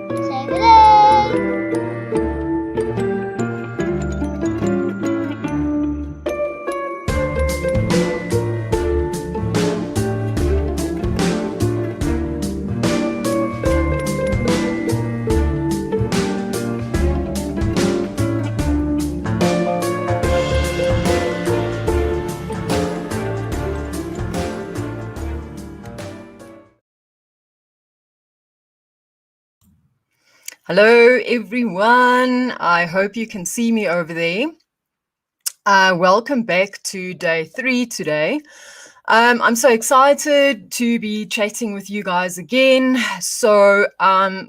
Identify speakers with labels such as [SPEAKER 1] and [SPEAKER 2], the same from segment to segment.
[SPEAKER 1] Save the day!
[SPEAKER 2] Hello, everyone. I hope you can see me over there. Welcome back to day 3 today. I'm so excited to be chatting with you guys again. So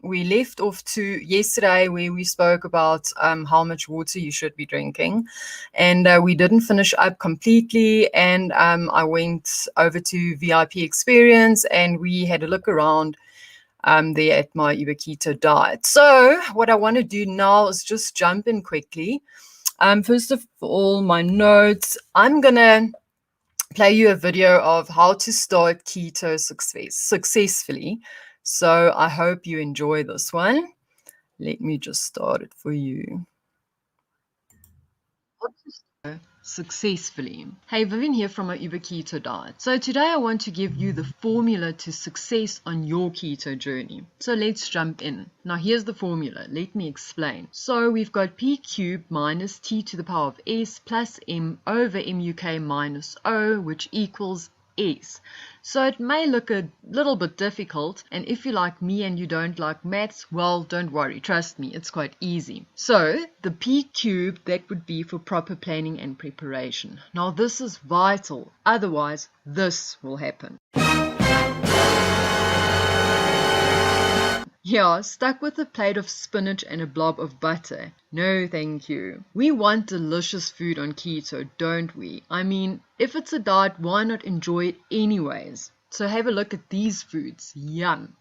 [SPEAKER 2] we left off to yesterday where we spoke about how much water you should be drinking. And we didn't finish up completely. And I went over to VIP Experience and we had a look around there at my Keto diet. So what I want to do now is just jump in quickly. First of all, my notes. I'm going to play you a video of how to start keto successfully. So I hope you enjoy this one. Let me just start it for you. Successfully. Hey, Vivian here from my Keto diet. So today I want to give you the formula to success on your keto journey. So let's jump in. Now here's the formula. Let me explain. So we've got P cubed minus T to the power of S plus M over MUK minus O, which equals S. So it may look a little bit difficult, and if you're like me and you don't like maths, well, don't worry, trust me, it's quite easy. So the P cubed, that would be for proper planning and preparation. Now this is vital, otherwise this will happen. Yeah, stuck with a plate of spinach and a blob of butter. No, thank you. We want delicious food on keto, don't we? I mean, if it's a diet, why not enjoy it anyways? So have a look at these foods. Yum.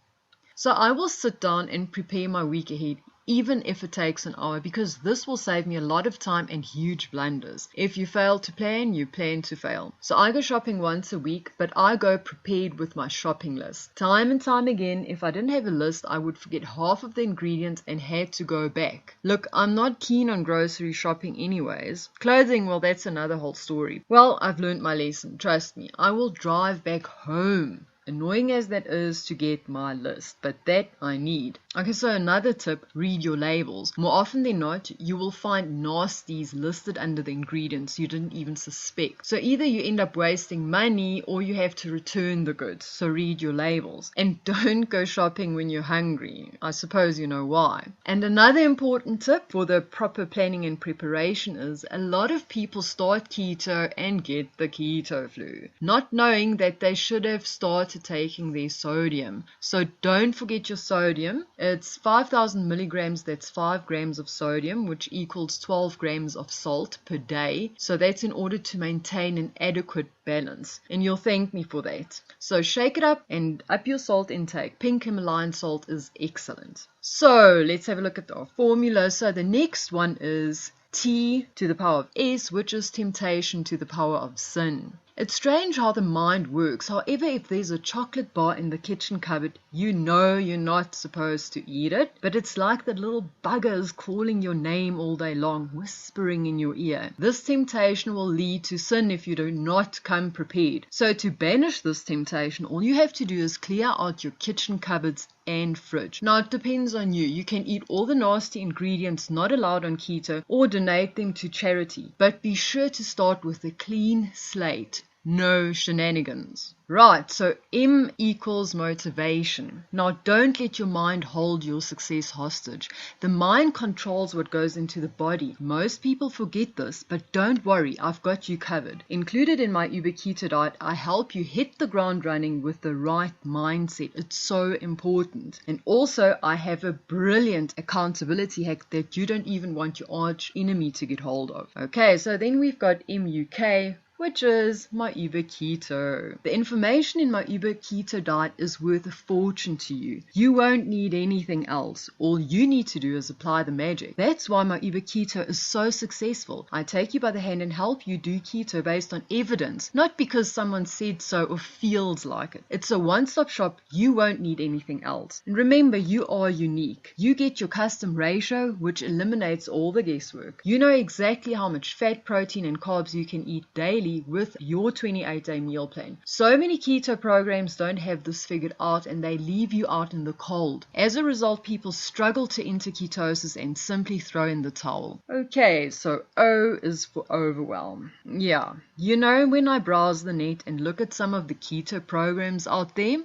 [SPEAKER 2] So I will sit down and prepare my week ahead, even if it takes an hour, because this will save me a lot of time and huge blunders. If you fail to plan, you plan to fail. So I go shopping once a week, but I go prepared with my shopping list. Time and time again, if I didn't have a list, I would forget half of the ingredients and had to go back. Look, I'm not keen on grocery shopping anyways. Clothing, well, that's another whole story. Well, I've learned my lesson. Trust me, I will drive back home. Annoying as that is to get my list, but that I need. Okay, so another tip, read your labels. More often than not, you will find nasties listed under the ingredients you didn't even suspect. So either you end up wasting money or you have to return the goods. So read your labels. And don't go shopping when you're hungry. I suppose you know why. And another important tip for the proper planning and preparation is a lot of people start keto and get the keto flu, not knowing that they should have started taking their sodium. So don't forget your sodium. It's 5,000 milligrams, that's 5 grams of sodium, which equals 12 grams of salt per day. So that's in order to maintain an adequate balance. And you'll thank me for that. So shake it up and up your salt intake. Pink Himalayan salt is excellent. So let's have a look at the formula. So the next one is T to the power of S, which is temptation to the power of sin. It's strange how the mind works. However, if there's a chocolate bar in the kitchen cupboard, you know you're not supposed to eat it, but it's like that little bugger is calling your name all day long, whispering in your ear. This temptation will lead to sin if you do not come prepared. So to banish this temptation, all you have to do is clear out your kitchen cupboards and fridge. Now it depends on you. You can eat all the nasty ingredients not allowed on keto or donate them to charity, but be sure to start with a clean slate. No shenanigans. Right, so M equals motivation. Now, don't let your mind hold your success hostage. The mind controls what goes into the body. Most people forget this, but don't worry, I've got you covered. Included in my Uber Keto diet, I help you hit the ground running with the right mindset. It's so important. And also, I have a brilliant accountability hack that you don't even want your arch enemy to get hold of. Okay, so then we've got MUK, which is my Uber Keto. The information in my Uber Keto diet is worth a fortune to you. You won't need anything else. All you need to do is apply the magic. That's why my Uber Keto is so successful. I take you by the hand and help you do keto based on evidence, not because someone said so or feels like it. It's a one-stop shop. You won't need anything else. And remember, you are unique. You get your custom ratio, which eliminates all the guesswork. You know exactly how much fat, protein, and carbs you can eat daily with your 28-day meal plan. So many keto programs don't have this figured out and they leave you out in the cold. As a result, people struggle to enter ketosis and simply throw in the towel. Okay, so O is for overwhelm. Yeah, you know, when I browse the net and look at some of the keto programs out there,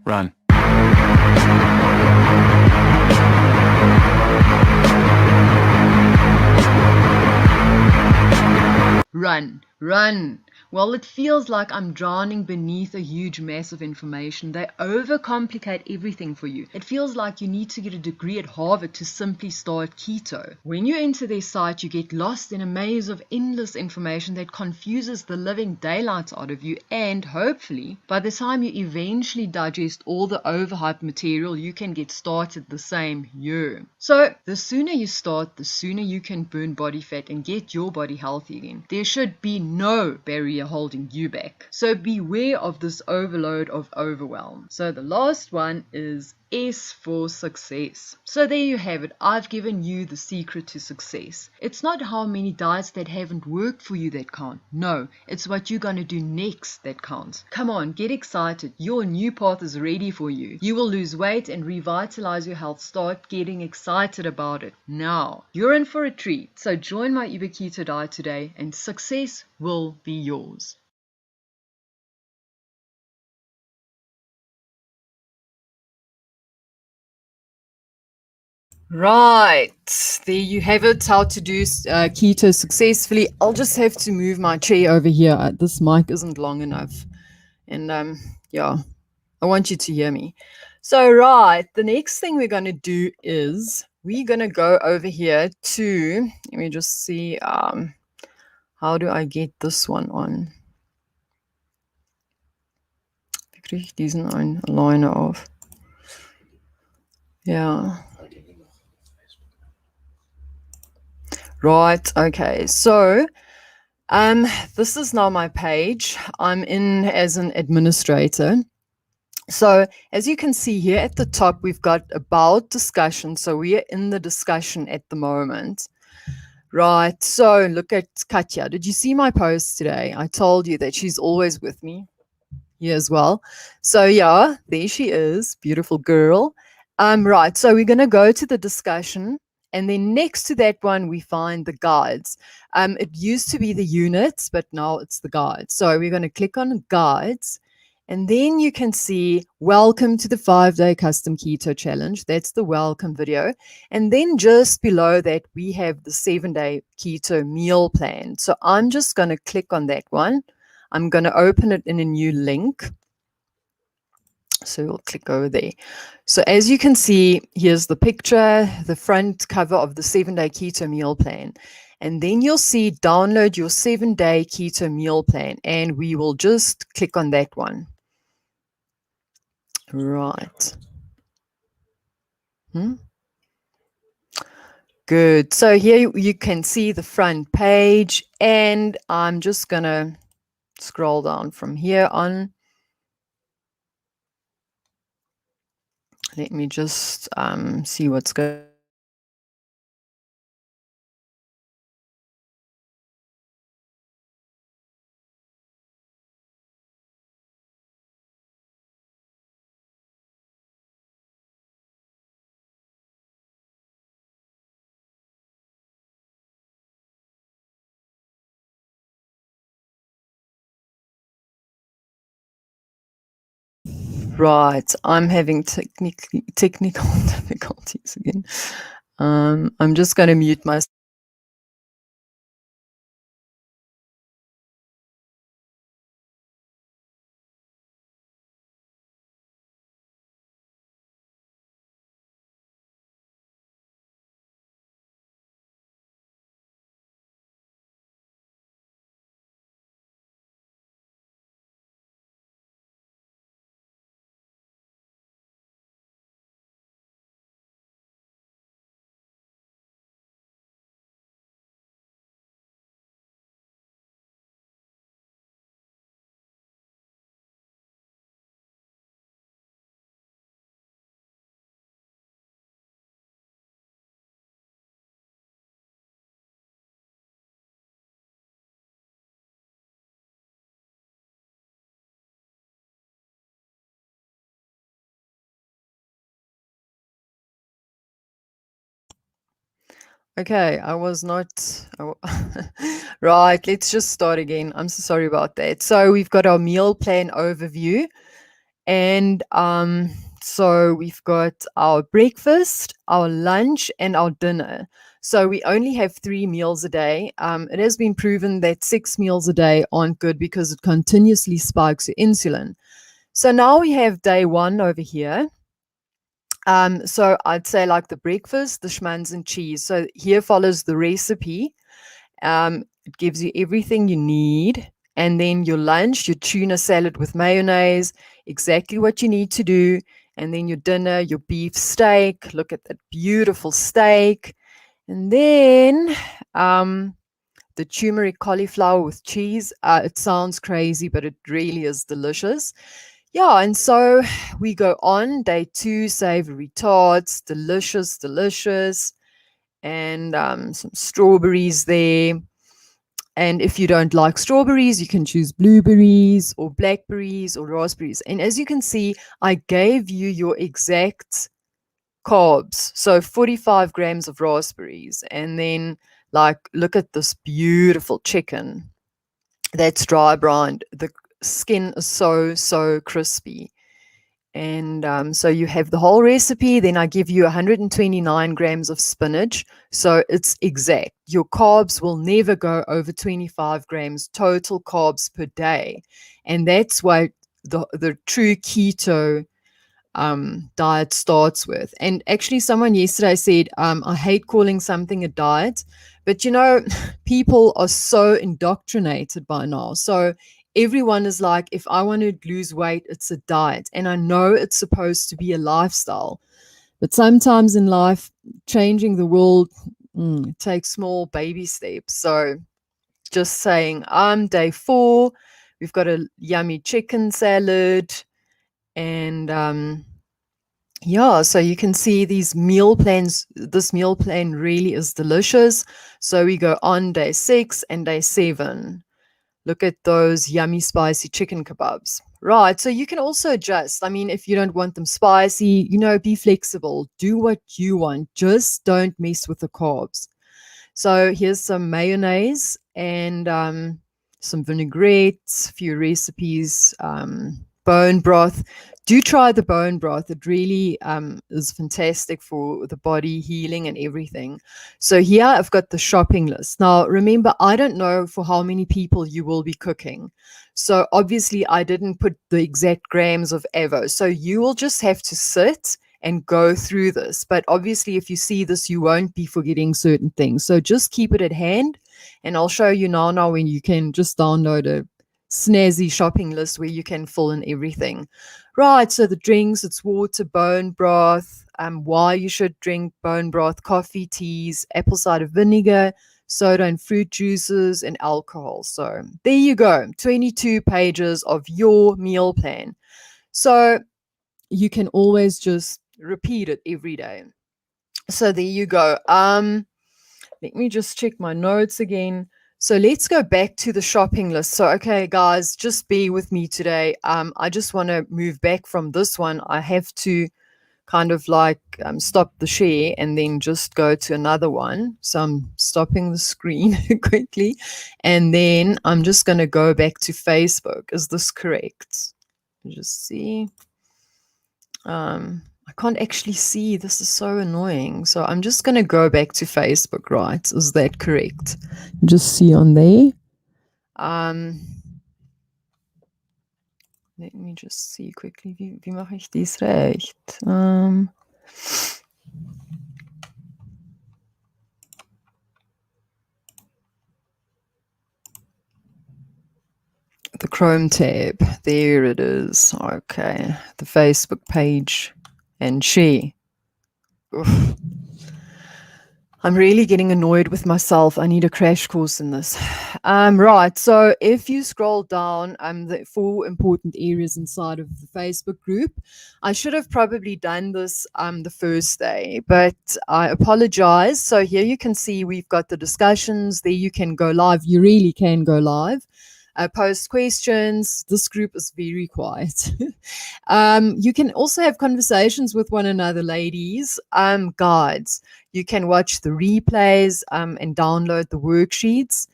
[SPEAKER 1] Run.
[SPEAKER 2] Run, run. Well, it feels like I'm drowning beneath a huge mass of information. They overcomplicate everything for you. It feels like you need to get a degree at Harvard to simply start keto. When you enter their site, you get lost in a maze of endless information that confuses the living daylights out of you, and hopefully, by the time you eventually digest all the overhyped material, you can get started the same year. So, the sooner you start, the sooner you can burn body fat and get your body healthy again. There should be no barrier holding you back. So beware of this overload of overwhelm. So the last one is S for success. So there you have it. I've given you the secret to success. It's not how many diets that haven't worked for you that count. No, it's what you're going to do next that counts. Come on, get excited. Your new path is ready for you. You will lose weight and revitalize your health. Start getting excited about it now. You're in for a treat. So join my Uber Keto diet today and success will be yours. Right, there you have it, how to do keto successfully. I'll just have to move my chair over here. This mic isn't long enough. And yeah, I want you to hear me. So, right, the next thing we're going to do is we're going to go over here to, let me just see, how do I get this one on? Wie kriege ich diesen alleine auf? Yeah. Right, okay. So, this is now my page. I'm in as an administrator. So as you can see here at the top, we've got about discussion. So we are in the discussion at the moment. Right. So look at Katya. Did you see my post today? I told you that she's always with me here as well. So yeah, there she is. Beautiful girl. Right. So we're going to go to the discussion. And then next to that one, we find the guides. It used to be the units, but now it's the guides. So we're going to click on guides. And then you can see, welcome to the 5-day custom keto challenge. That's the welcome video. And then just below that, we have the 7-day keto meal plan. So I'm just going to click on that one. I'm going to open it in a new link. So we'll click over there. So as you can see, here's the picture, the front cover of the 7-day keto meal plan. And then you'll see download your 7-day keto meal plan. And we will just click on that one. Right. Good. So here you can see the front page, and I'm just going to scroll down from here on. Let me just see what's going Right, I'm having technical difficulties again. I'm just going to mute myself. Okay, I was not. Right, let's just start again. I'm so sorry about that. So we've got our meal plan overview, and so we've got our breakfast, our lunch, and our dinner. So we only have 3 meals a day. It has been proven that 6 meals a day aren't good because it continuously spikes your insulin. So now we have day one over here. So I'd say like the breakfast, the schmans and cheese. So here follows the recipe. It gives you everything you need. And then your lunch, your tuna salad with mayonnaise, exactly what you need to do. And then your dinner, your beef steak. Look at that beautiful steak. And then the turmeric cauliflower with cheese. It sounds crazy, but it really is delicious. Yeah, and so we go on day two, savory tarts, delicious, delicious, and some strawberries there. And if you don't like strawberries, you can choose blueberries or blackberries or raspberries. And as you can see, I gave you your exact carbs. So 45 grams of raspberries. And then, like, look at this beautiful chicken that's dry brined. The skin is so, so crispy. And so you have the whole recipe. Then I give you 129 grams of spinach. So it's exact. Your carbs will never go over 25 grams total carbs per day. And that's what the true keto diet starts with. And actually, someone yesterday said, I hate calling something a diet, but people are so indoctrinated by now. So everyone is like, if I want to lose weight, it's a diet. And I know it's supposed to be a lifestyle, but sometimes in life, changing the world takes small baby steps. So just saying, day 4, we've got a yummy chicken salad and yeah, so you can see these meal plans. This meal plan really is delicious. So we go on day 6 and day 7. Look at those yummy, spicy chicken kebabs. Right. So you can also adjust. I mean, if you don't want them spicy, be flexible. Do what you want. Just don't mess with the carbs. So here's some mayonnaise and some vinaigrettes, a few recipes, bone broth. Do try the bone broth. It really is fantastic for the body healing and everything. So here I've got the shopping list. Now, remember, I don't know for how many people you will be cooking. So obviously I didn't put the exact grams of avo. So you will just have to sit and go through this. But obviously, if you see this, you won't be forgetting certain things. So just keep it at hand. And I'll show you now when you can just download a snazzy shopping list where you can fill in everything. Right. So the drinks, it's water, bone broth, why you should drink bone broth, coffee, teas, apple cider vinegar, soda and fruit juices, and alcohol. So there you go. 22 pages of your meal plan. So you can always just repeat it every day. So there you go. Let me just check my notes again. So let's go back to the shopping list. So, okay, guys, just be with me today. I just want to move back from this one. I have to kind of like stop the share and then just go to another one. So I'm stopping the screen quickly. And then I'm just going to go back to Facebook. Is this correct? Just see. I can't actually see. This is so annoying. So I'm just going to go back to Facebook, right? Is that correct? Just see on there. Um, Let me just see quickly. Wie mache ich dies recht? The Chrome tab. There it is. Okay. The Facebook page. And she. Oof. I'm really getting annoyed with myself. I need a crash course in this. Right. So if you scroll down, the 4 important areas inside of the Facebook group, I should have probably done this the first day, but I apologize. So here you can see we've got the discussions. There you can go live. You really can go live. Post questions. This group is very quiet. You can also have conversations with one another, ladies. Guides. You can watch the replays and download the worksheets.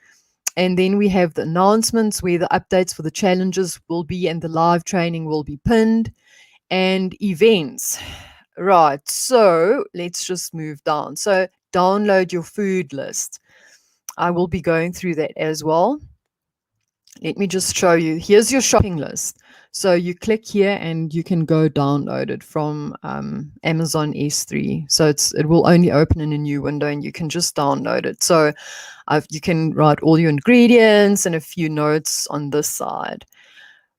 [SPEAKER 2] And then we have the announcements where the updates for the challenges will be and the live training will be pinned, and events. Right. So let's just move down. So download your food list. I will be going through that as well. Let me just show you. Here's your shopping list. So you click here and you can go download it from Amazon S3. So it will only open in a new window and you can just download it. So you can write all your ingredients and a few notes on this side.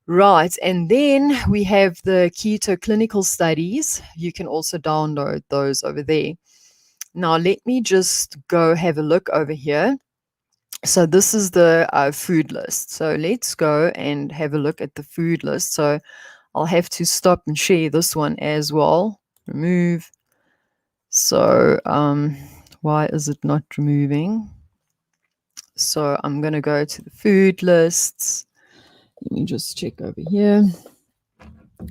[SPEAKER 2] Right, and then we have the keto clinical studies. You can also download those over there. Now let me just go have a look over here. So this is the food list. So let's go and have a look at the food list. So I'll have to stop and share this one as well. Remove. So why is it not removing? So I'm going to go to the food lists. Let me just check over here.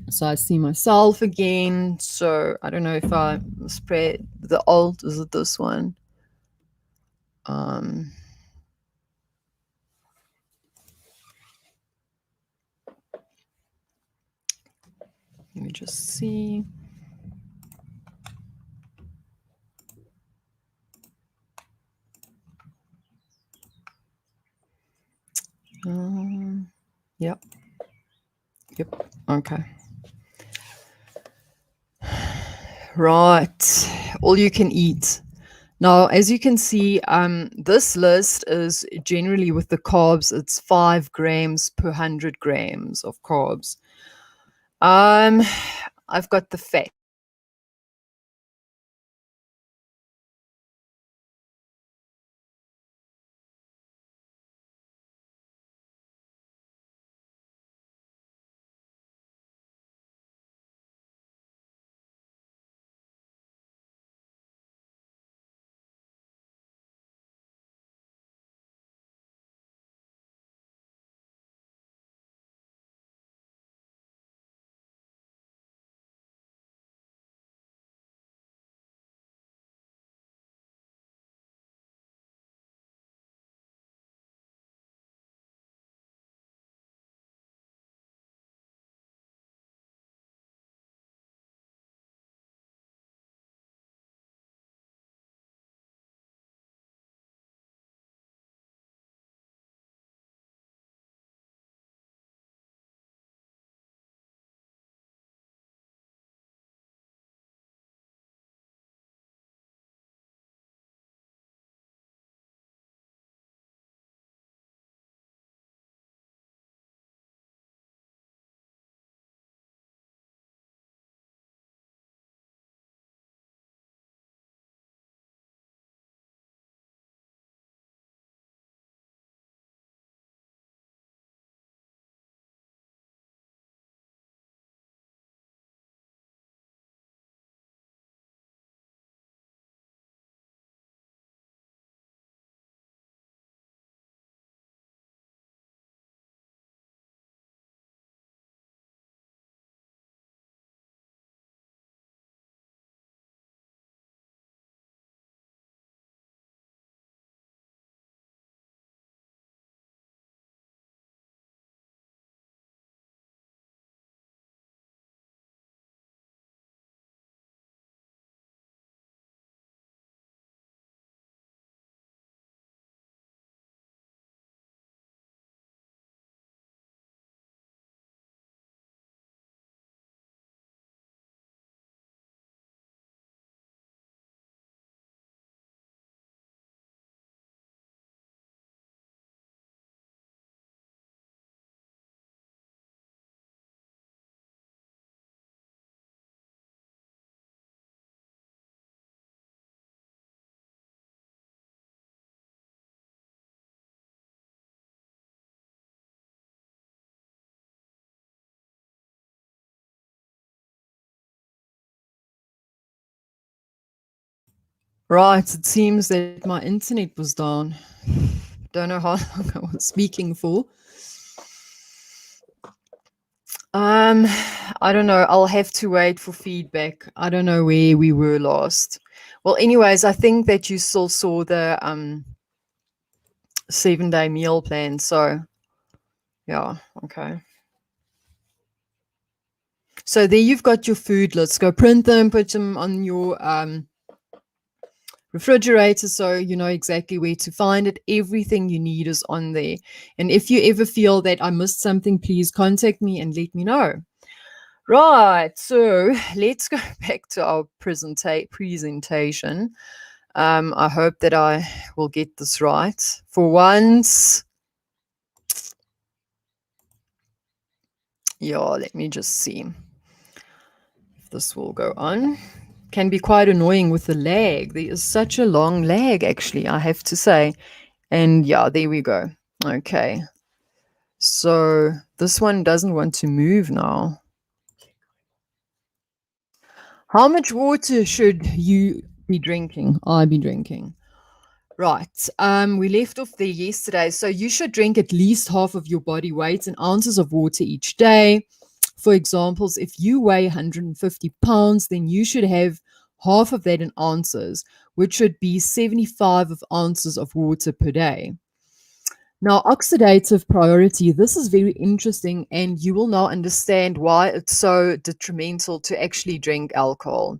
[SPEAKER 2] So I see myself again. So I don't know if I spread the alt. Is it this one? Let me just see. Yep. Yep. Okay. Right. All you can eat. Now, as you can see, this list is generally with the carbs, it's 5 grams per 100 grams of carbs. I've got the fat. Right, it seems that my internet was down. Don't know how long I was speaking for. Um, I don't know. I'll have to wait for feedback. I don't know where we were last. Well, anyways, I think that you still saw the 7-day meal plan. So yeah, okay. So there you've got your food. Let's go print them, put them on your refrigerator so you know exactly where to find it. Everything you need is on there. And if you ever feel that I missed something, please contact me and let me know. Right, so let's go back to our presentation. I hope that I will get this right for once. Yeah, let me just see if this will go on. Can be quite annoying with the lag. There is such a long lag, actually, I have to say. And yeah, there we go. Okay. So this one doesn't want to move now. How much water should you be drinking? I be drinking. Right. We left off there yesterday. So you should drink at least half of your body weight in ounces of water each day. For examples, if you weigh 150 pounds, then you should have half of that in ounces, which should be 75 of ounces of water per day. Now, oxidative priority, this is very interesting, and you will now understand why it's so detrimental to actually drink alcohol.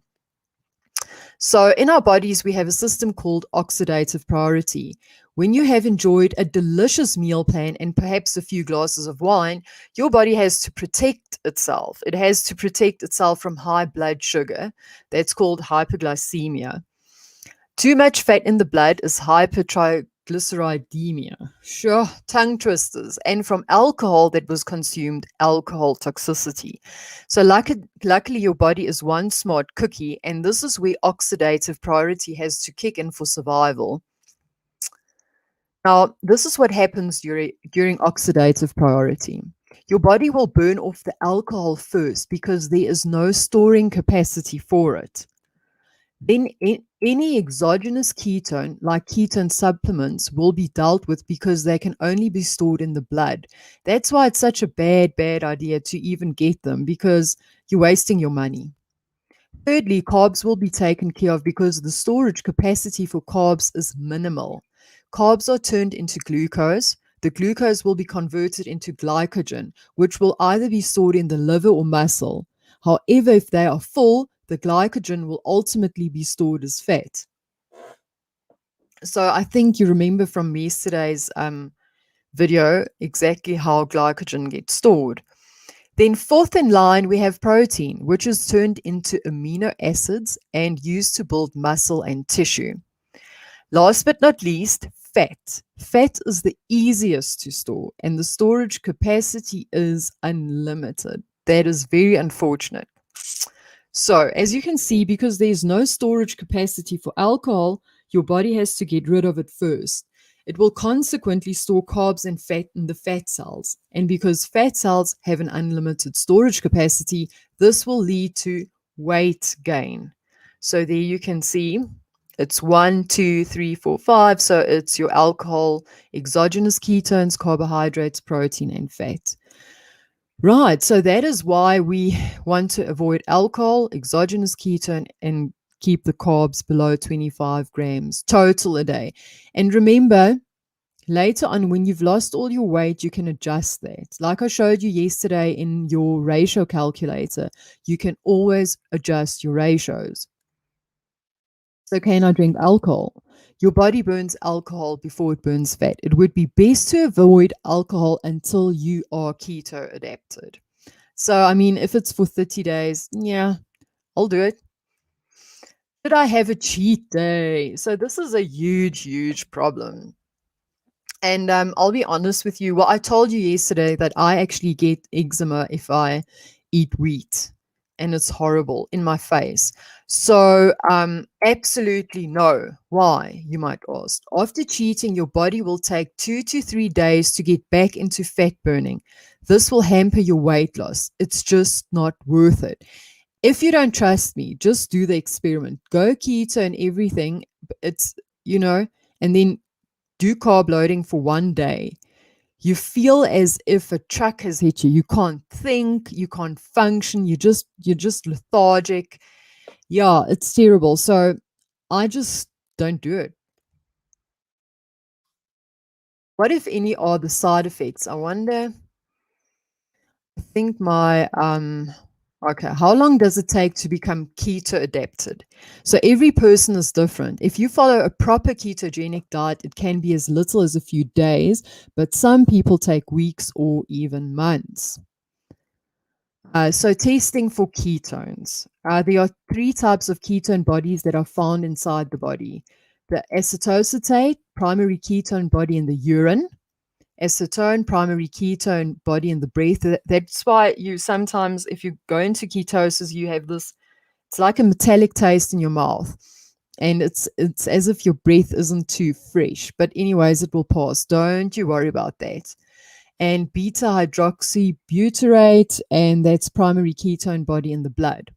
[SPEAKER 2] So, in our bodies, we have a system called oxidative priority. When you have enjoyed a delicious meal plan and perhaps a few glasses of wine, your body has to protect itself. It has to protect itself from high blood sugar. That's called hyperglycemia. Too much fat in the blood is hypertriglyceridemia. Sure, tongue twisters. And from alcohol that was consumed, alcohol toxicity. So, luckily, your body is one smart cookie, and this is where oxidative priority has to kick in for survival. Now, this is what happens during oxidative priority. Your body will burn off the alcohol first because there is no storing capacity for it. Then any exogenous ketone, like ketone supplements, will be dealt with because they can only be stored in the blood. That's why it's such a bad idea to even get them because you're wasting your money. Thirdly, carbs will be taken care of because the storage capacity for carbs is minimal. Carbs are turned into glucose. The glucose will be converted into glycogen, which will either be stored in the liver or muscle. However, if they are full, the glycogen will ultimately be stored as fat. So I think you remember from yesterday's video exactly how glycogen gets stored. Then fourth in line, we have protein, which is turned into amino acids and used to build muscle and tissue. Last but not least, fat. Fat is the easiest to store, and the storage capacity is unlimited. That is very unfortunate. So, as you can see, because there's no storage capacity for alcohol, your body has to get rid of it first. It will consequently store carbs and fat in the fat cells. And because fat cells have an unlimited storage capacity, this will lead to weight gain. So, there you can see it's 1, 2, 3, 4, 5. So, it's your alcohol, exogenous ketones, carbohydrates, protein, and fat. Right. So that is why we want to avoid alcohol, exogenous ketone, and keep the carbs below 25 grams total a day. And remember, later on, when you've lost all your weight, you can adjust that. Like I showed you yesterday in your ratio calculator, you can always adjust your ratios. So, can I drink alcohol? Your body burns alcohol before it burns fat. It would be best to avoid alcohol until you are keto adapted. So, I mean, if it's for 30 days, yeah, I'll do it. Should I have a cheat day? So, this is a huge problem. And I'll be honest with you. Well, I told you yesterday that I actually get eczema if I eat wheat, and it's horrible in my face. So, absolutely no. Why, you might ask? After cheating, your body will take 2 to 3 days to get back into fat burning. This will hamper your weight loss. It's just not worth it. If you don't trust me, just do the experiment. Go keto and everything, It's, you know, and then do carb loading for 1 day. You feel as if a truck has hit you. You can't think, you can't function, you're just lethargic. Yeah, it's terrible. So I just don't do it. What, if any, are the side effects? I wonder. I think my okay, how long does it take to become keto adapted? So every person is different. If you follow a proper ketogenic diet, it can be as little as a few days, but some people take weeks or even months. So testing for ketones. There are three types of ketone bodies that are found inside the body. The acetoacetate, primary ketone body in the urine, acetone, primary ketone body in the breath. That's why you sometimes, if you go into ketosis, you have this, it's like a metallic taste in your mouth. And it's as if your breath isn't too fresh. But anyways, it will pass. Don't you worry about that. And beta hydroxybutyrate, and that's primary ketone body in the blood.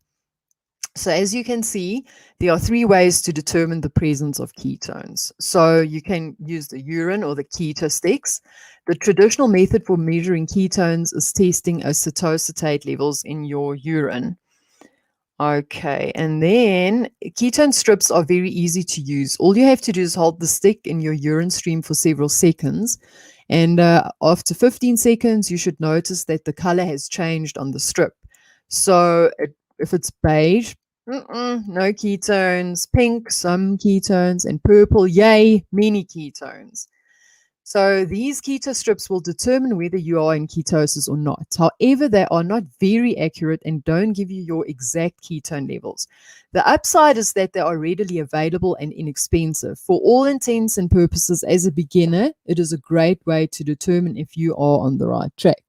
[SPEAKER 2] So as you can see, there are three ways to determine the presence of ketones. So you can use the urine or the keto sticks. The traditional method for measuring ketones is testing acetoacetate levels in your urine. Okay, and then ketone strips are very easy to use. All you have to do is hold the stick in your urine stream for several seconds. And after 15 seconds, you should notice that the color has changed on the strip. So if it's beige, no ketones, pink, some ketones, and purple, yay, many ketones. So these keto strips will determine whether you are in ketosis or not. However, they are not very accurate and don't give you your exact ketone levels. The upside is that they are readily available and inexpensive. For all intents and purposes, as a beginner, it is a great way to determine if you are on the right track.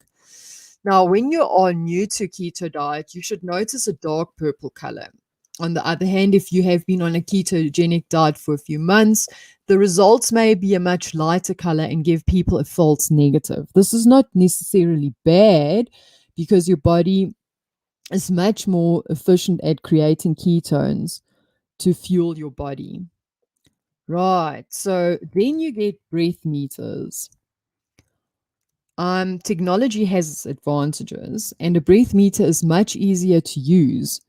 [SPEAKER 2] Now, when you are new to keto diet, you should notice a dark purple color. On the other hand, if you have been on a ketogenic diet for a few months, the results may be a much lighter color and give people a false negative. This is not necessarily bad because your body is much more efficient at creating ketones to fuel your body. Right, so then you get breath meters. Technology has its advantages, and a breath meter is much easier to use.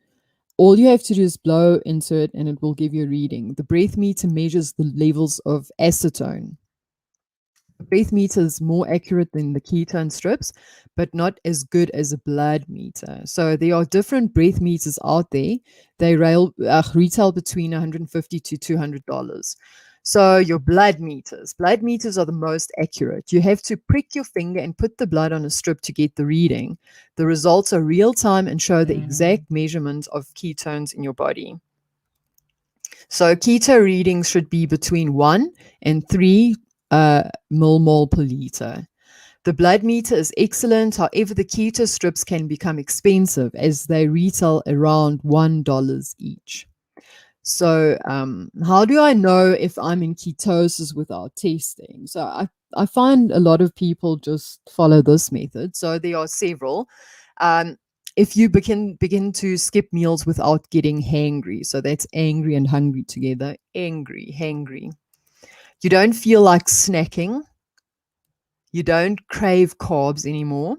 [SPEAKER 2] All you have to do is blow into it and it will give you a reading. The breath meter measures the levels of acetone. The breath meter is more accurate than the ketone strips, but not as good as a blood meter. So there are different breath meters out there. They retail between $150 to $200. So your blood meters are the most accurate. You have to prick your finger and put the blood on a strip to get the reading. The results are real time and show the exact measurement of ketones in your body. So keto readings should be between 1 and 3 millimole per liter. The blood meter is excellent. However, the keto strips can become expensive as they retail around $1 each. So how do I know if I'm in ketosis without testing? So I find a lot of people just follow this method. So there are several. If you begin to skip meals without getting hangry, so that's angry and hungry together, angry, hangry. You don't feel like snacking. You don't crave carbs anymore.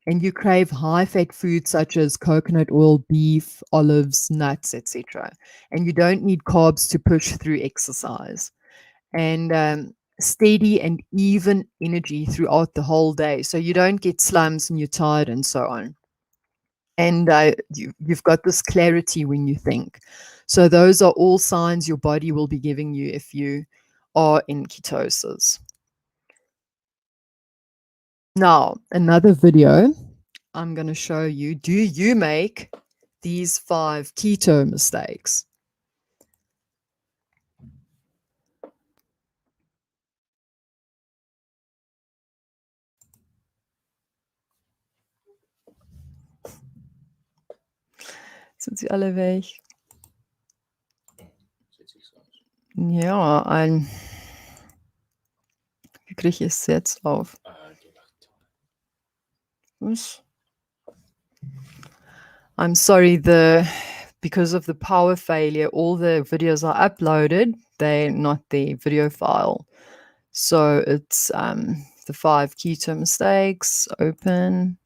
[SPEAKER 2] And you crave high-fat foods such as coconut oil, beef, olives, nuts, etc. And you don't need carbs to push through exercise. And steady and even energy throughout the whole day. So you don't get slumps and you're tired and so on. And you've got this clarity when you think. So those are all signs your body will be giving you if you are in ketosis. Now, another video I'm going to show you. Do you make these 5 keto mistakes? Sind sie alle weg? Ja, wie kriege ich es jetzt auf? Was? I'm sorry, because of the power failure, all the videos are uploaded,
[SPEAKER 1] they're not the video file. So it's the 5 keto mistakes, open,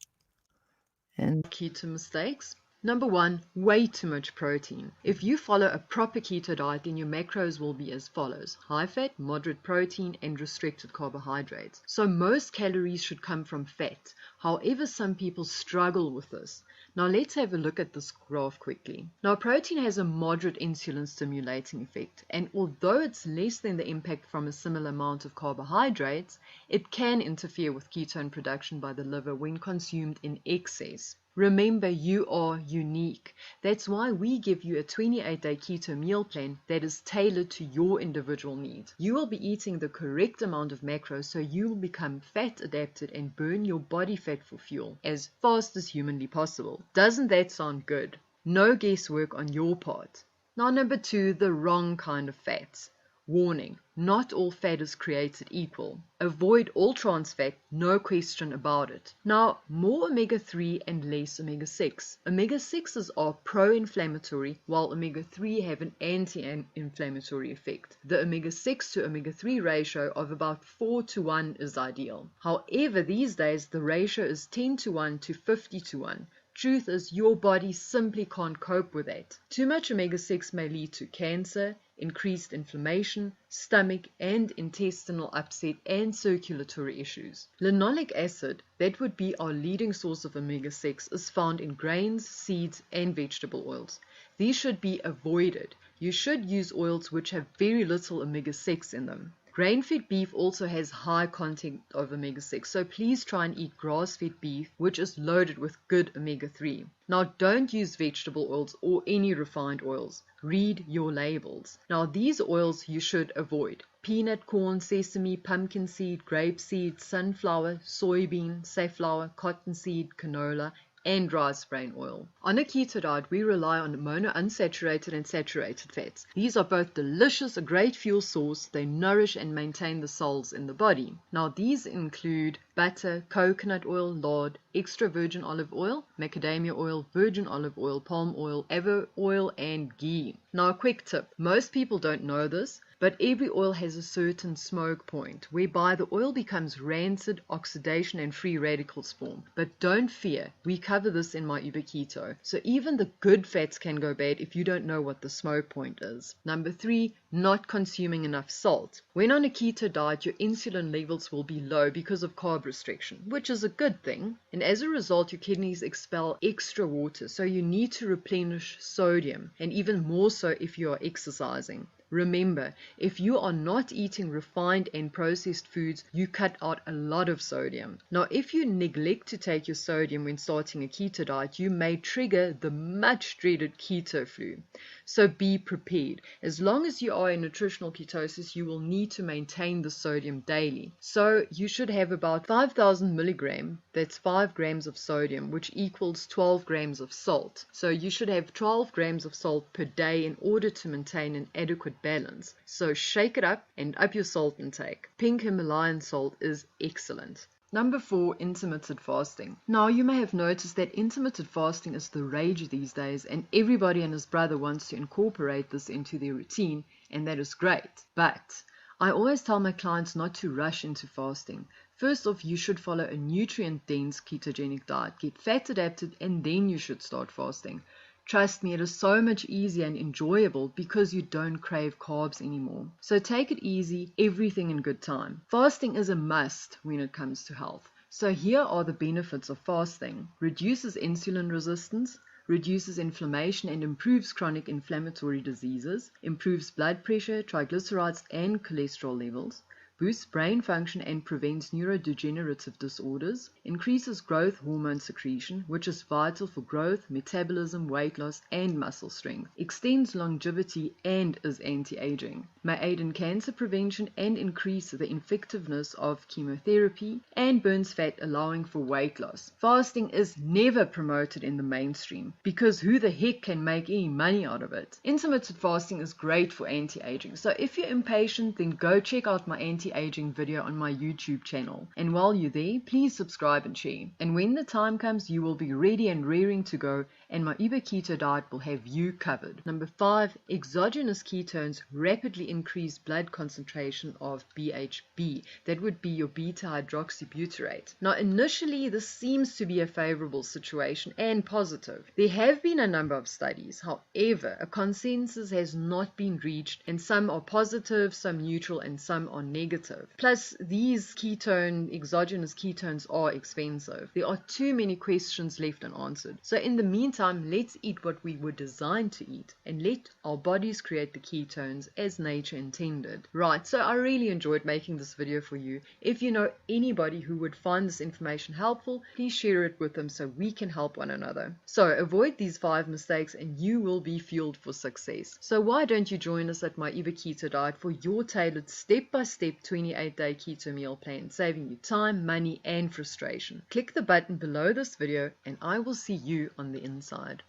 [SPEAKER 1] and
[SPEAKER 2] Keto mistakes. Number 1, way too much protein. If you follow a proper keto diet, then your macros will be as follows: high fat, moderate protein, and restricted carbohydrates. So most calories should come from fat. However, some people struggle with this. Now let's have a look at this graph quickly. Now protein has a moderate insulin stimulating effect, and although it's less than the impact from a similar amount of carbohydrates, it can interfere with ketone production by the liver when consumed in excess. Remember, you are unique. That's why we give you a 28-day keto meal plan that is tailored to your individual needs. You will be eating the correct amount of macros so you will become fat adapted and burn your body fat for fuel as fast as humanly possible. Doesn't that sound good? No guesswork on your part. Now number 2, the wrong kind of fats. Warning, not all fat is created equal. Avoid all trans fat, no question about it. Now, more omega-3 and less omega-6. Omega-6s are pro-inflammatory, while omega-3 have an anti-inflammatory effect. The omega-6 to omega-3 ratio of about 4:1 is ideal. However, these days the ratio is 10:1 to 50:1. Truth is, your body simply can't cope with that. Too much omega-6 may lead to cancer, increased inflammation, stomach and intestinal upset, and circulatory issues. Linoleic acid, that would be our leading source of omega-6, is found in grains, seeds, and vegetable oils. These should be avoided. You should use oils which have very little omega-6 in them. Grain-fed beef also has high content of omega-6, so please try and eat grass-fed beef, which is loaded with good omega-3. Now, don't use vegetable oils or any refined oils. Read your labels. Now, these oils you should avoid: peanut, corn, sesame, pumpkin seed, grapeseed, sunflower, soybean, safflower, cottonseed, canola, and rice bran oil. On a keto diet, we rely on monounsaturated and saturated fats. These are both delicious, a great fuel source. They nourish and maintain the cells in the body. Now, these include butter, coconut oil, lard, extra virgin olive oil, macadamia oil, virgin olive oil, palm oil, avocado oil, and ghee. Now, a quick tip. Most people don't know this, but every oil has a certain smoke point, whereby the oil becomes rancid, oxidation, and free radicals form. But don't fear, we cover this in my Uber Keto. So even the good fats can go bad if you don't know what the smoke point is. Number 3, not consuming enough salt. When on a keto diet, your insulin levels will be low because of carb restriction, which is a good thing. And as a result, your kidneys expel extra water, so you need to replenish sodium, and even more so if you are exercising. Remember, if you are not eating refined and processed foods, you cut out a lot of sodium. Now, if you neglect to take your sodium when starting a keto diet, you may trigger the much dreaded keto flu. So be prepared. As long as you are in nutritional ketosis, you will need to maintain the sodium daily. So you should have about 5,000 milligram, that's 5 grams of sodium, which equals 12 grams of salt. So you should have 12 grams of salt per day in order to maintain an adequate balance. So shake it up and up your salt intake. Pink Himalayan salt is excellent. Number 4, intermittent fasting. Now, you may have noticed that intermittent fasting is the rage these days, and everybody and his brother wants to incorporate this into their routine, and that is great. But I always tell my clients not to rush into fasting. First off, you should follow a nutrient-dense ketogenic diet, get fat adapted, and then you should start fasting. Trust me, it is so much easier and enjoyable because you don't crave carbs anymore. So take it easy, everything in good time. Fasting is a must when it comes to health. So here are the benefits of fasting. Reduces insulin resistance, reduces inflammation and improves chronic inflammatory diseases, improves blood pressure, triglycerides and cholesterol levels, boosts brain function and prevents neurodegenerative disorders, increases growth hormone secretion, which is vital for growth, metabolism, weight loss, and muscle strength, extends longevity and is anti-aging, may aid in cancer prevention and increase the effectiveness of chemotherapy, and burns fat, allowing for weight loss. Fasting is never promoted in the mainstream because who the heck can make any money out of it? Intermittent fasting is great for anti-aging, so if you're impatient, then go check out my anti anti-aging video on my YouTube channel. And while you're there, please subscribe and share. And when the time comes, you will be ready and raring to go, and my Uber Keto diet will have you covered. Number 5, exogenous ketones rapidly increase blood concentration of BHB. That would be your beta hydroxybutyrate. Now, initially, this seems to be a favorable situation and positive. There have been a number of studies. However, a consensus has not been reached, and some are positive, some neutral, and some are negative. Plus, these exogenous ketones are expensive. There are too many questions left unanswered. So in the meantime, let's eat what we were designed to eat, and let our bodies create the ketones as nature intended. Right, so I really enjoyed making this video for you. If you know anybody who would find this information helpful, please share it with them so we can help one another. So avoid these 5 mistakes and you will be fueled for success. So why don't you join us at my Uber Keto diet for your tailored step-by-step 28-day keto meal plan, saving you time, money, and frustration. Click the button below this video and I will see you on the inside.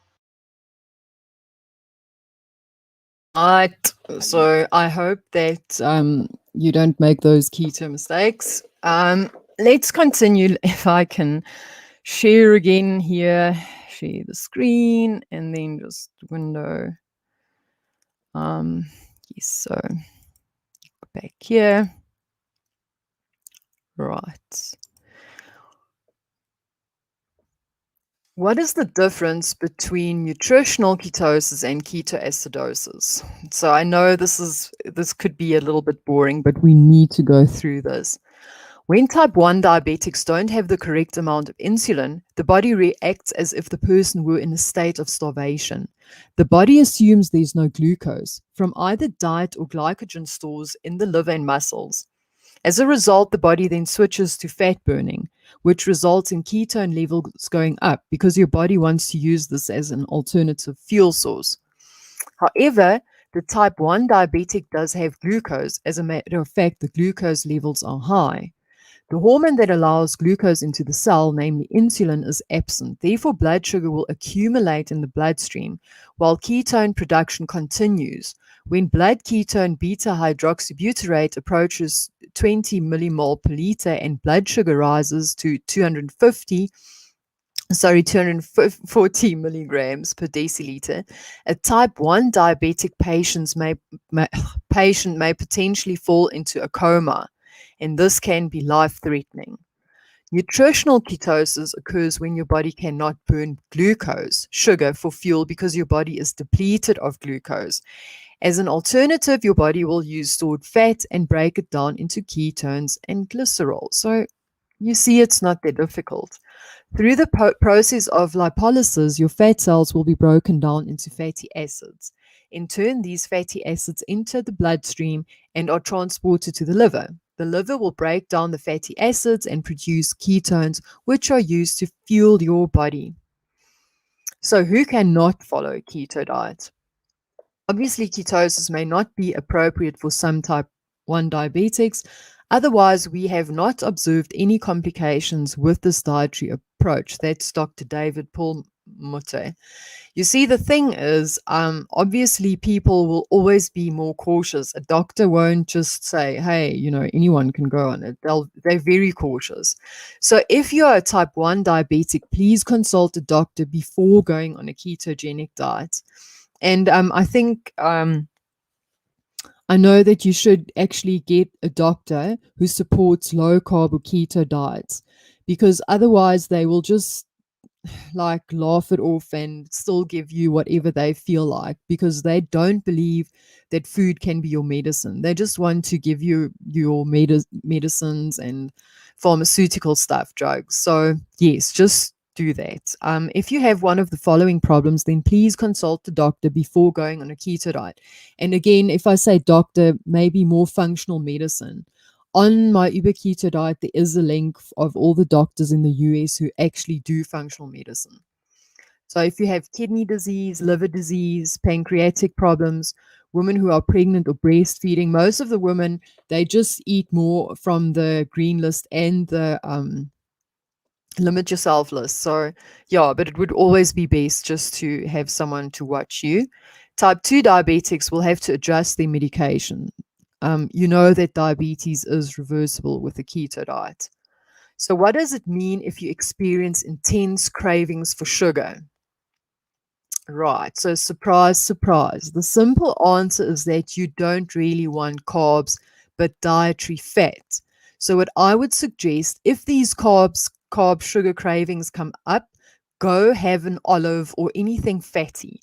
[SPEAKER 1] Right. So I hope that you don't make those keto mistakes. Let's continue. If I can share again here, share the screen, and then just window. Yes. So back here. Right. What is the difference between nutritional ketosis and ketoacidosis? So I know this could be a little bit boring, but we need to go through this. When type 1 diabetics don't have the correct amount of insulin, the body reacts as if the person were in a state of starvation. The body assumes there's no glucose from either diet or glycogen stores in the liver and muscles. As a result, the body then switches to fat burning, which results in ketone levels going up because your body wants to use this as an alternative fuel source. However, the type 1 diabetic does have glucose. As a matter of fact, the glucose levels are high. The hormone that allows glucose into the cell, namely insulin, is absent. Therefore, blood sugar will accumulate in the bloodstream while ketone production continues. When blood ketone beta hydroxybutyrate approaches 20 millimole per liter and blood sugar rises to 240 milligrams per deciliter, a type 1 diabetic patient may potentially fall into a coma, and this can be life-threatening. Nutritional ketosis occurs when your body cannot burn glucose, sugar, for fuel because your body is depleted of glucose. As an alternative, your body will use stored fat and break it down into ketones and glycerol. So you see, it's not that difficult. Through the process of lipolysis, your fat cells will be broken down into fatty acids. In turn, these fatty acids enter the bloodstream and are transported to the liver. The liver will break down the fatty acids and produce ketones, which are used to fuel your body. So who cannot follow a keto diet? Obviously, ketosis may not be appropriate for some type 1 diabetics. Otherwise, we have not observed any complications with this dietary approach. That's Dr. David Perlmutter. You see, the thing is, obviously, people will always be more cautious. A doctor won't just say, hey, anyone can go on it. They're very cautious. So if you're a type 1 diabetic, please consult a doctor before going on a ketogenic diet. And I think I know that you should actually get a doctor who supports low carb or keto diets, because otherwise they will just laugh it off and still give you whatever they feel like, because they don't believe that food can be your medicine. They just want to give you your medicines and pharmaceutical stuff, drugs. So yes, just do that. If you have one of the following problems, then please consult the doctor before going on a keto diet. And again, if I say doctor, maybe more functional medicine. On my Uber Keto diet, there is a link of all the doctors in the US who actually do functional medicine. So if you have kidney disease, liver disease, pancreatic problems, women who are pregnant or breastfeeding, most of the women, they just eat more from the green list and the limit yourself list. So yeah, but it would always be best just to have someone to watch you. Type 2 diabetics will have to adjust their medication. you know that diabetes is reversible with the keto diet. So, what does it mean if you experience intense cravings for sugar? Right. So, surprise, surprise. The simple answer is that you don't really want carbs, but dietary fat. So, what I would suggest if these carb sugar cravings come up, go have an olive or anything fatty.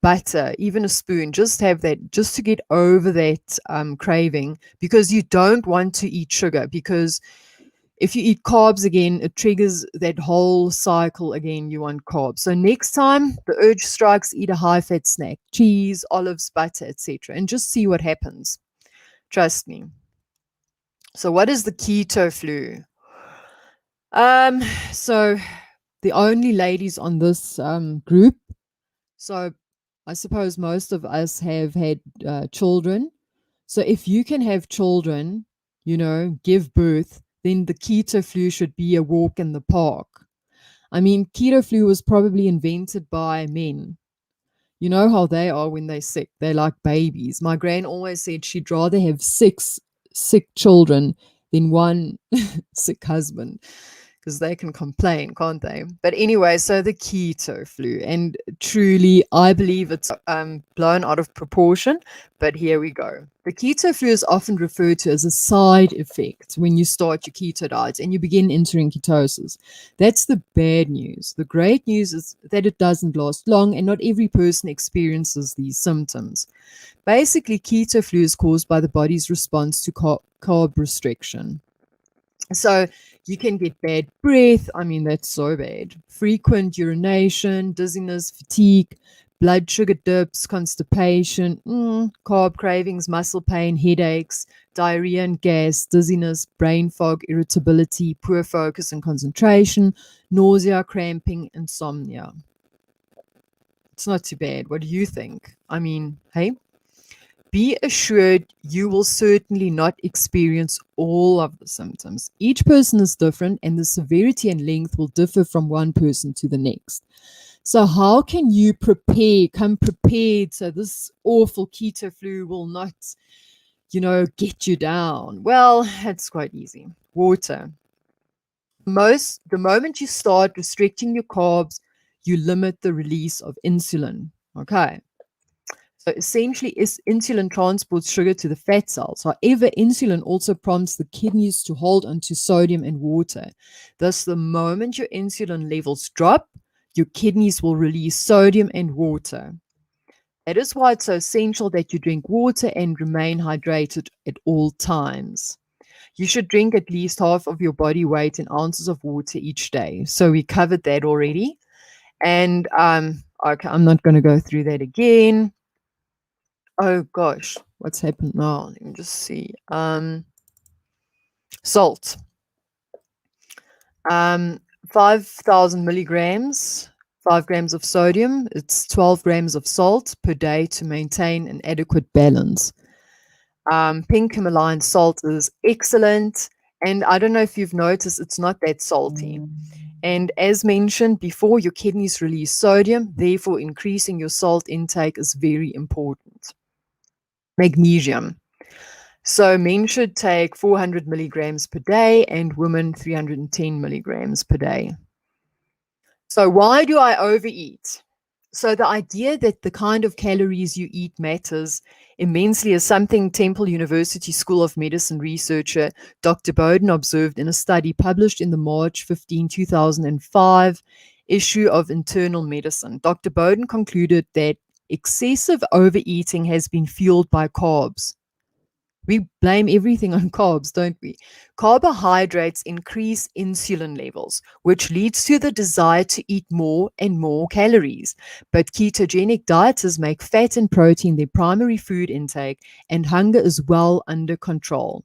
[SPEAKER 1] Butter, even a spoon, just have that just to get over that craving because you don't want to eat sugar because if you eat carbs again, it triggers that whole cycle again. You want carbs. So next time the urge strikes, eat a high fat snack, cheese, olives, butter, etc., and just see what happens. Trust me. So what is the keto flu? Um, so the only ladies on this group. So I suppose most of us have had children. So if you can have children, give birth, then the keto flu should be a walk in the park. I mean, keto flu was probably invented by men. You know how they are when they're sick. They're like babies. My gran always said she'd rather have six sick children than one sick husband because they can complain, can't they? But anyway, so the keto flu, and truly, I believe it's blown out of proportion. But here we go. The keto flu is often referred to as a side effect when you start your keto diet and you begin entering ketosis. That's the bad news. The great news is that it doesn't last long, and not every person experiences these symptoms. Basically, keto flu is caused by the body's response to carb restriction. So you can get bad breath. I mean, that's so bad. Frequent urination, dizziness, fatigue, blood sugar dips, constipation, carb cravings, muscle pain, headaches, diarrhea and gas, dizziness, brain fog, irritability, poor focus and concentration, nausea, cramping, insomnia. It's not too bad. What do you think? I mean, hey, be assured you will certainly not experience all of the symptoms. Each person is different, and the severity and length will differ from one person to the next. So, how can you prepare, come prepared so this awful keto flu will not, get you down? Well, it's quite easy. Water. The moment you start restricting your carbs, you limit the release of insulin. Okay. So essentially, insulin transports sugar to the fat cells. However, insulin also prompts the kidneys to hold onto sodium and water. Thus, the moment your insulin levels drop, your kidneys will release sodium and water. That is why it's so essential that you drink water and remain hydrated at all times. You should drink at least half of your body weight in ounces of water each day. So we covered that already. And okay, I'm not going to go through that again. Oh gosh, what's happened now? Let me just see. Salt. 5,000 milligrams, 5 grams of sodium. It's 12 grams of salt per day to maintain an adequate balance. Pink Himalayan salt is excellent. And I don't know if you've noticed, it's not that salty. And as mentioned before, your kidneys release sodium, therefore, increasing your salt intake is very important. Magnesium. So men should take 400 milligrams per day and women 310 milligrams per day. So why do I overeat? So the idea that the kind of calories you eat matters immensely is something Temple University School of Medicine researcher Dr. Bowden observed in a study published in the March 2005 issue of Internal Medicine. Dr. Bowden concluded that excessive overeating has been fueled by carbs. We blame everything on carbs, don't we? Carbohydrates increase insulin levels, which leads to the desire to eat more and more calories. But ketogenic dieters make fat and protein their primary food intake, and hunger is well under control.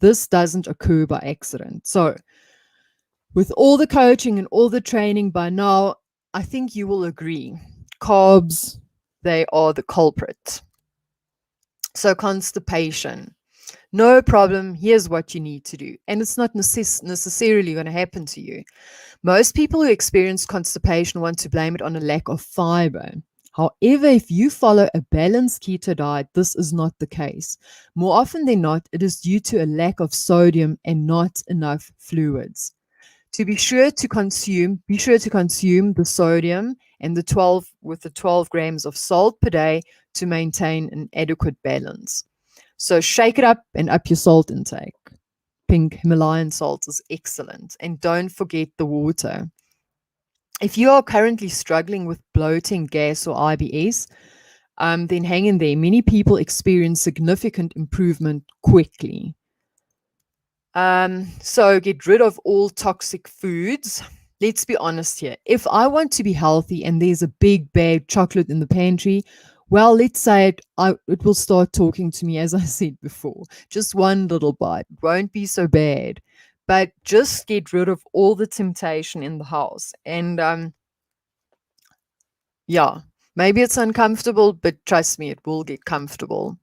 [SPEAKER 1] This doesn't occur by accident. So, with all the coaching and all the training by now, I think you will agree carbs, they are the culprit. So, constipation. No problem. Here's what you need to do. And it's not necessarily going to happen to you. Most people who experience constipation want to blame it on a lack of fiber. However, if you follow a balanced keto diet, this is not the case. More often than not, it is due to a lack of sodium and not enough fluids. To be sure to consume the sodium and the 12 grams of salt per day to maintain an adequate balance. So shake it up and up your salt intake. Pink Himalayan salt is excellent. And don't forget the water. If you are currently struggling with bloating, gas, or IBS, then hang in there. Many people experience significant improvement quickly. So get rid of all toxic foods. Let's be honest here. If I want to be healthy and there's a big bag chocolate in the pantry, well, let's say it will start talking to me, as I said before. Just one little bite won't be so bad. But just get rid of all the temptation in the house. And yeah, maybe it's uncomfortable, but trust me, it will get comfortable.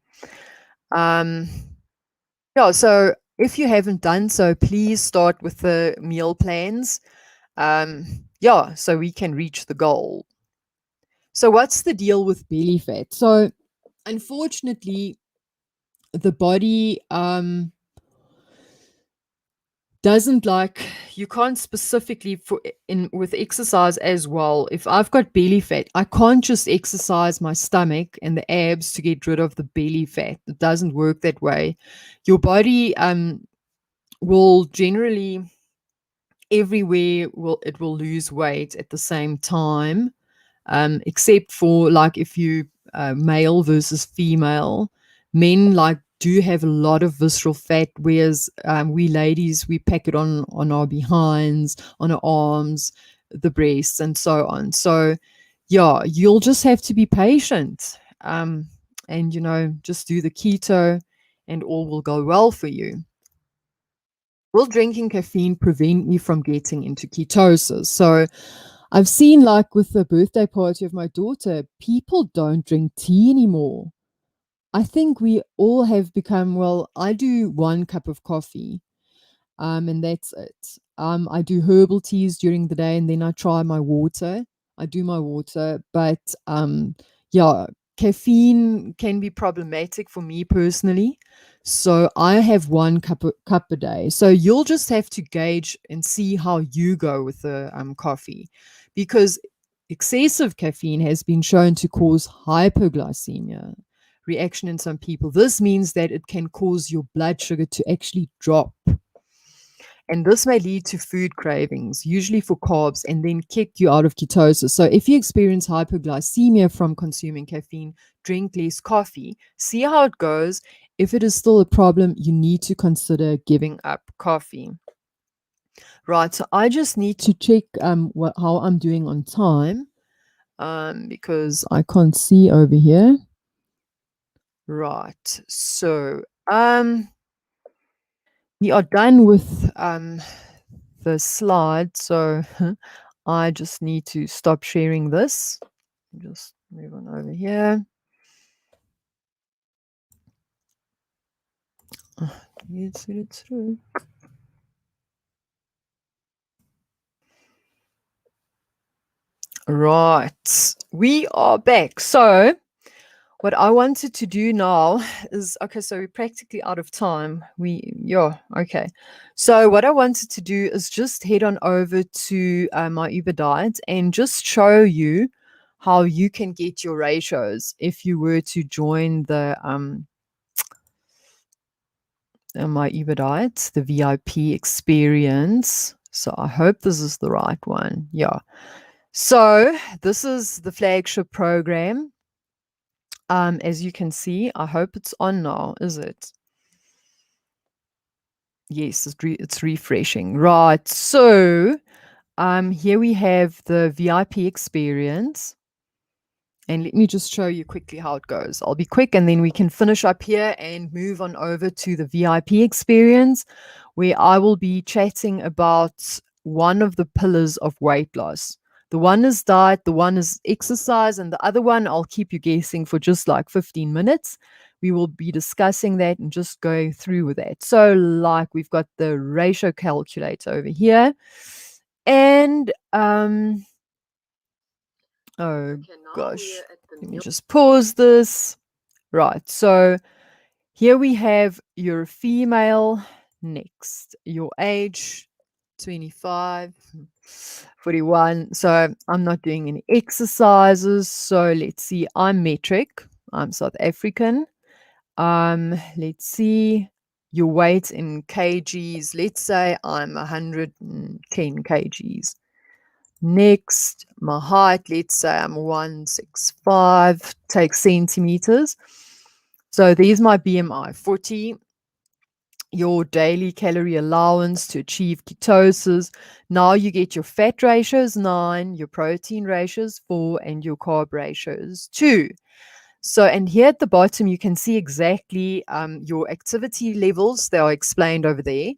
[SPEAKER 1] Um, yeah, so if you haven't done so, please start with the meal plans. Yeah, so we can reach the goal. So, what's the deal with belly fat? So, unfortunately, the body doesn't like, you can't specifically for in with exercise as well. If I've got belly fat, I can't just exercise my stomach and the abs to get rid of the belly fat. It doesn't work that way. Your body will generally everywhere will lose weight at the same time, except for like if you male versus female. Men like do have a lot of visceral fat, whereas we ladies we pack it on our behinds, on our arms, the breasts, and so on. So yeah, you'll just have to be patient, and just do the keto, and all will go well for you. Will drinking caffeine prevent me from getting into ketosis? So I've seen, like with the birthday party of my daughter, people don't drink tea anymore. I think we all have become, well, I do 1 cup of coffee, and that's it. I do herbal teas during the day, and then I try my water. I do my water, but yeah, caffeine can be problematic for me personally. So I have 1 cup a day. So you'll just have to gauge and see how you go with the coffee, because excessive caffeine has been shown to cause hypoglycemia reaction in some people. This means that it can cause your blood sugar to actually drop, and this may lead to food cravings, usually for carbs, and then kick you out of ketosis. So, if you experience hypoglycemia from consuming caffeine, drink less coffee. See how it goes. If it is still a problem, you need to consider giving up coffee. Right. So, I just need to check how I'm doing on time, because I can't see over here. Right. So, we are done with the slide. So I just need to stop sharing this. Just move on over here. Let's get it through. Right. We are back. So what I wanted to do now is, okay, so we're practically out of time. Yeah, okay. So what I wanted to do is just head on over to my Uber Diet and just show you how you can get your ratios if you were to join the my Uber Diet, the VIP experience. So I hope this is the right one. Yeah. So this is the flagship program. As you can see, I hope it's on now, is it? Yes, it's refreshing. Right. So here we have the VIP experience. And let me just show you quickly how it goes. I'll be quick and then we can finish up here and move on over to the VIP experience, where I will be chatting about one of the pillars of weight loss. The one is diet, the one is exercise, and the other one I'll keep you guessing for just like 15 minutes. We will be discussing that and just go through with that. So, like, we've got the ratio calculator over here. And Oh gosh. Let me just pause this. Right. So here we have your female next. Your age 25, 41. So I'm not doing any exercises. So let's see. I'm metric. I'm South African. Let's see your weight in kgs. Let's say I'm 110 kgs. Next, my height, let's say I'm 165, take centimeters. So there's my BMI 40, your daily calorie allowance to achieve ketosis. Now you get your fat ratio is 9, your protein ratio is 4, and your carb ratio is 2. So, and here at the bottom, you can see exactly your activity levels. They are explained over there.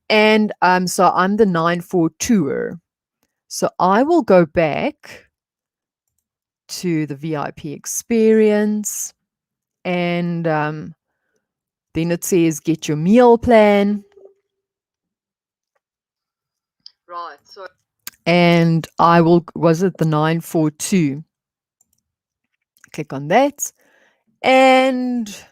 [SPEAKER 1] And so I'm the 942er. So I will go back to the VIP experience and then it says get your meal plan. Right. So, and I will, was it the 942? Click on that. And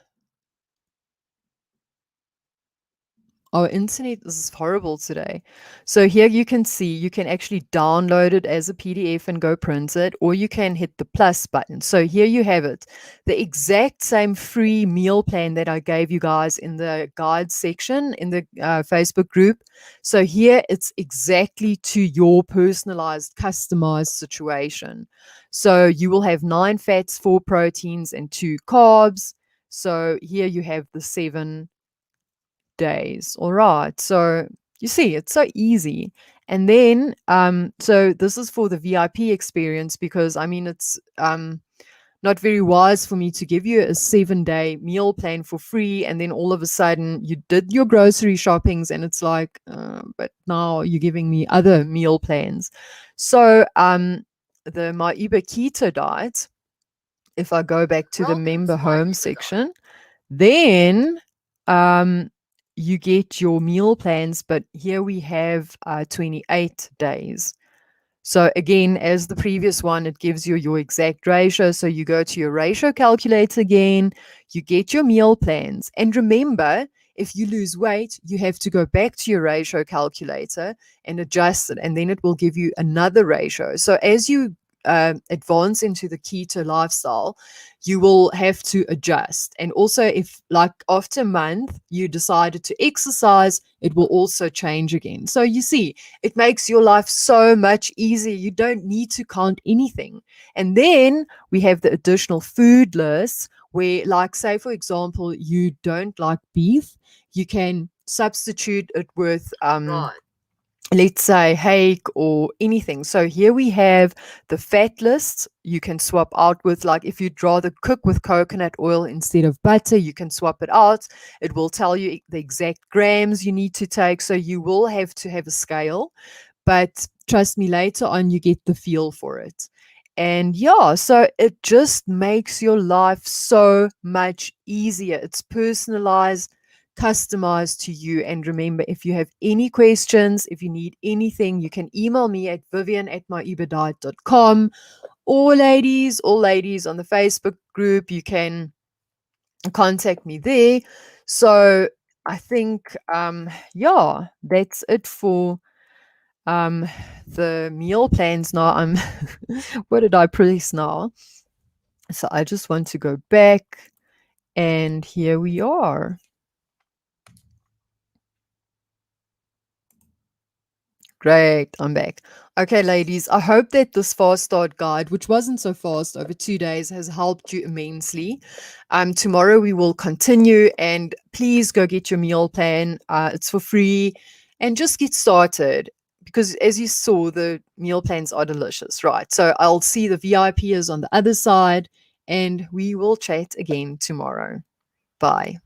[SPEAKER 1] our internet is horrible today. So here you can see you can actually download it as a PDF and go print it, or you can hit the plus button. So here you have it, the exact same free meal plan that I gave you guys in the guide section in the Facebook group. So here it's exactly to your personalized, customized situation. So you will have 9 fats, 4 proteins, and 2 carbs. So here you have the 7 days. All right. So you see, it's so easy. And then, so this is for the VIP experience because I mean, it's not very wise for me to give you a 7-day meal plan for free. And then all of a sudden you did your grocery shoppings and it's like, but now you're giving me other meal plans. So, the Maiba Keto diet, if I go back to the member home section, then um, you get your meal plans, but here we have 28 days. So again, as the previous one, it gives you your exact ratio. So you go to your ratio calculator again, you get your meal plans. And remember, if you lose weight, you have to go back to your ratio calculator and adjust it, and then it will give you another ratio. So as you advance into the keto lifestyle, you will have to adjust. And also, if like after a month you decided to exercise, it will also change again. So you see, it makes your life so much easier. You don't need to count anything. And then we have the additional food lists where, like, say, for example, you don't like beef, you can substitute it with let's say hake or anything. So here we have the fat list. You can swap out with, like, if you'd rather cook with coconut oil instead of butter, you can swap it out. It will tell you the exact grams you need to take. So you will have to have a scale, but trust me, later on you get the feel for it. And yeah, so it just makes your life so much easier. It's personalized, customized to you. And remember, if you have any questions, if you need anything, you can email me at vivian@myuberdiet.com, or ladies, all ladies on the Facebook group, you can contact me there. So I think, yeah, that's it for um the meal plans. Now I'm what did I press now? So I just want to go back, and here we are. Great, I'm back. Okay, ladies, I hope that this fast start guide, which wasn't so fast over 2 days, has helped you immensely. Tomorrow we will continue, and please go get your meal plan. It's for free, and just get started because, as you saw, the meal plans are delicious, right? So I'll see the VIPers on the other side, and we will chat again tomorrow. Bye.